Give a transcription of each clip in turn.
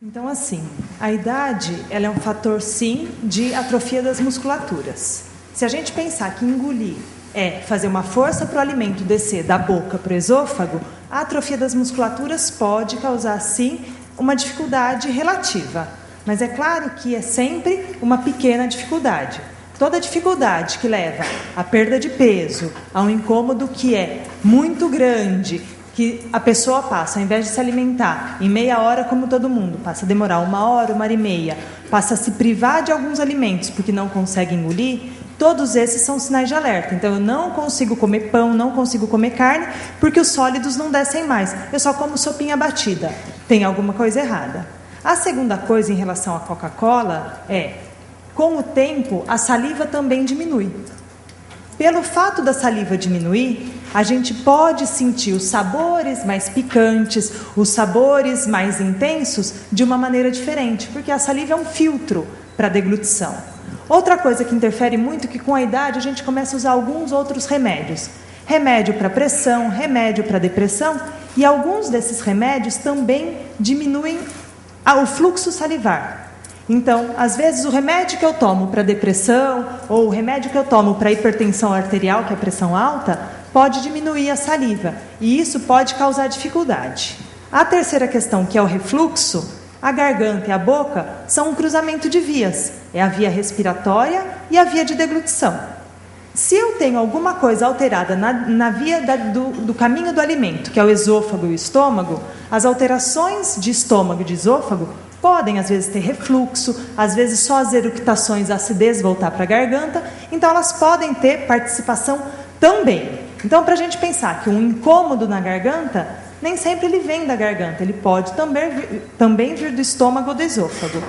Então, assim, a idade ela é um fator, sim, de atrofia das musculaturas. Se a gente pensar que engolir é fazer uma força para o alimento descer da boca para o esôfago, a atrofia das musculaturas pode causar, sim, uma dificuldade relativa. Mas é claro que é sempre uma pequena dificuldade. Toda dificuldade que leva à perda de peso, a um incômodo que é muito grande, que a pessoa passa, ao invés de se alimentar em meia hora como todo mundo, passa a demorar 1 hora, 1h30, passa a se privar de alguns alimentos porque não consegue engolir, todos esses são sinais de alerta. Então eu não consigo comer pão, não consigo comer carne, porque os sólidos não descem mais, eu só como sopinha batida. Tem alguma coisa errada. A segunda coisa em relação à Coca-Cola é, com o tempo, a saliva também diminui. Pelo fato da saliva diminuir, a gente pode sentir os sabores mais picantes, os sabores mais intensos de uma maneira diferente, porque a saliva é um filtro para a deglutição. Outra coisa que interfere muito é que com a idade a gente começa a usar alguns outros remédios. Remédio para pressão, remédio para depressão, e alguns desses remédios também diminuem o fluxo salivar. Então, às vezes o remédio que eu tomo para depressão ou o remédio que eu tomo para hipertensão arterial, que é a pressão alta, pode diminuir a saliva e isso pode causar dificuldade. A terceira questão, que é o refluxo, a garganta e a boca são um cruzamento de vias. É a via respiratória e a via de deglutição. Se eu tenho alguma coisa alterada na via do caminho do alimento, que é o esôfago e o estômago, as alterações de estômago e de esôfago podem, às vezes, ter refluxo, às vezes só as eructações, a acidez voltar para a garganta, então elas podem ter participação também. Então, para a gente pensar que um incômodo na garganta, nem sempre ele vem da garganta, ele pode também vir do estômago ou do esôfago.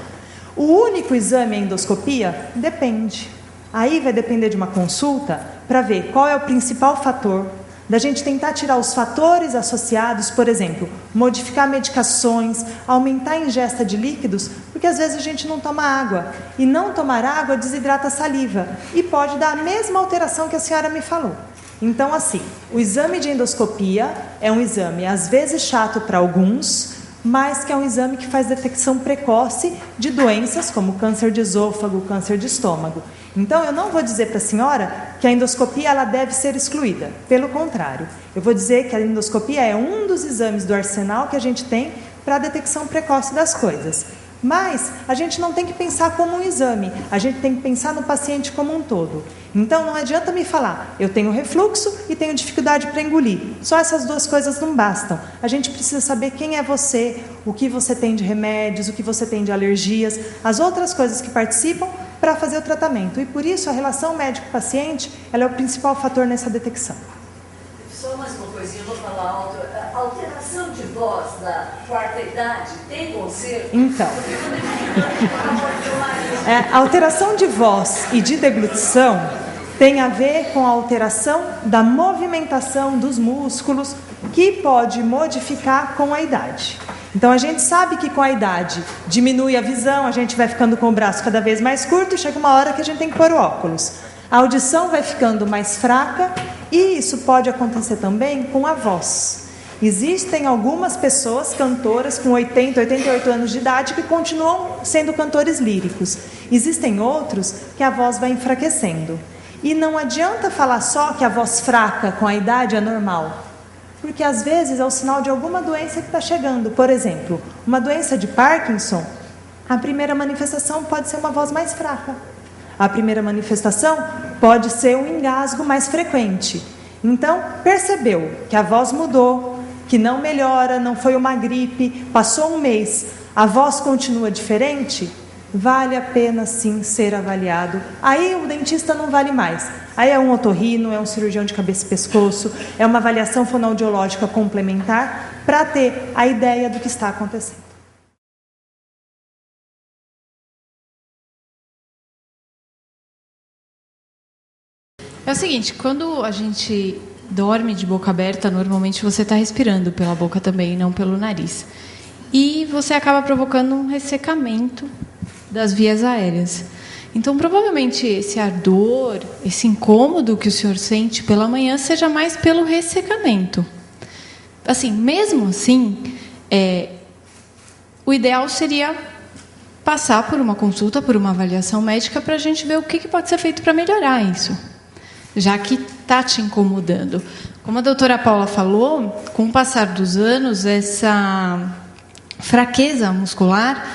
O único exame é a endoscopia? Depende. Aí vai depender de uma consulta para ver qual é o principal fator, da gente tentar tirar os fatores associados, por exemplo, modificar medicações, aumentar a ingesta de líquidos, porque às vezes a gente não toma água, e não tomar água desidrata a saliva, e pode dar a mesma alteração que a senhora me falou. Então, assim, o exame de endoscopia é um exame, às vezes chato para alguns, mas que é um exame que faz detecção precoce de doenças como câncer de esôfago, câncer de estômago. Então, eu não vou dizer para a senhora que a endoscopia ela deve ser excluída. Pelo contrário, eu vou dizer que a endoscopia é um dos exames do arsenal que a gente tem para a detecção precoce das coisas. Mas a gente não tem que pensar como um exame, a gente tem que pensar no paciente como um todo. Então não adianta me falar, eu tenho refluxo e tenho dificuldade para engolir. Só essas duas coisas não bastam. A gente precisa saber quem é você, o que você tem de remédios, o que você tem de alergias, as outras coisas que participam para fazer o tratamento. E por isso a relação médico-paciente ela é o principal fator nessa detecção. Só mais uma coisinha, eu vou falar alto. A alteração de voz da quarta idade tem conserto? Então, a alteração de voz e de deglutição tem a ver com a alteração da movimentação dos músculos, que pode modificar com a idade. Então a gente sabe que com a idade diminui a visão, a gente vai ficando com o braço cada vez mais curto e chega uma hora que a gente tem que pôr o óculos. A audição vai ficando mais fraca e isso pode acontecer também com a voz. Existem algumas pessoas, cantoras com 80, 88 anos de idade que continuam sendo cantores líricos. Existem outros que a voz vai enfraquecendo. E não adianta falar só que a voz fraca com a idade é normal, porque às vezes é o sinal de alguma doença que está chegando. Por exemplo, uma doença de Parkinson, a primeira manifestação pode ser uma voz mais fraca. A primeira manifestação pode ser um engasgo mais frequente. Então, percebeu que a voz mudou, que não melhora, não foi uma gripe, passou um mês, a voz continua diferente, vale a pena sim ser avaliado. Aí o dentista não vale mais. Aí é um otorrino, é um cirurgião de cabeça e pescoço, é uma avaliação fonoaudiológica complementar para ter a ideia do que está acontecendo. É o seguinte, quando a gente dorme de boca aberta, normalmente você está respirando pela boca também, não pelo nariz. E você acaba provocando um ressecamento das vias aéreas. Então, provavelmente, esse ardor, esse incômodo que o senhor sente pela manhã seja mais pelo ressecamento. Assim, mesmo assim, o ideal seria passar por uma consulta, por uma avaliação médica, para a gente ver o que pode ser feito para melhorar isso, já que está te incomodando. Como a doutora Paula falou, com o passar dos anos, essa fraqueza muscular,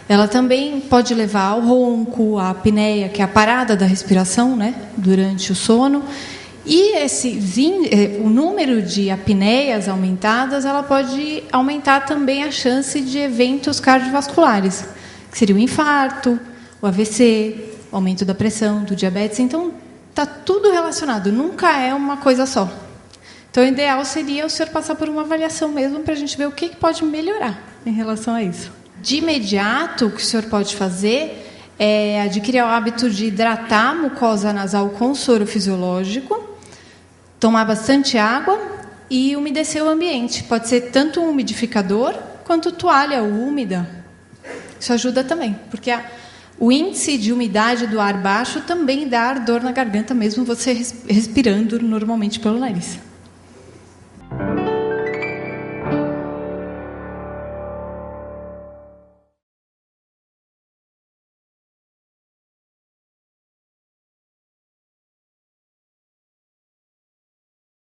ela também pode levar ao ronco, à apneia, que é a parada da respiração, né, durante o sono. E o número de apneias aumentadas, ela pode aumentar também a chance de eventos cardiovasculares, que seria o infarto, o AVC, o aumento da pressão, do diabetes. Então, está tudo relacionado, nunca é uma coisa só. Então, o ideal seria o senhor passar por uma avaliação mesmo para a gente ver o que pode melhorar em relação a isso. De imediato, o que o senhor pode fazer é adquirir o hábito de hidratar a mucosa nasal com soro fisiológico, tomar bastante água e umedecer o ambiente. Pode ser tanto um umidificador quanto toalha úmida. Isso ajuda também, porque o índice de umidade do ar baixo também dá ardor na garganta, mesmo você respirando normalmente pelo nariz.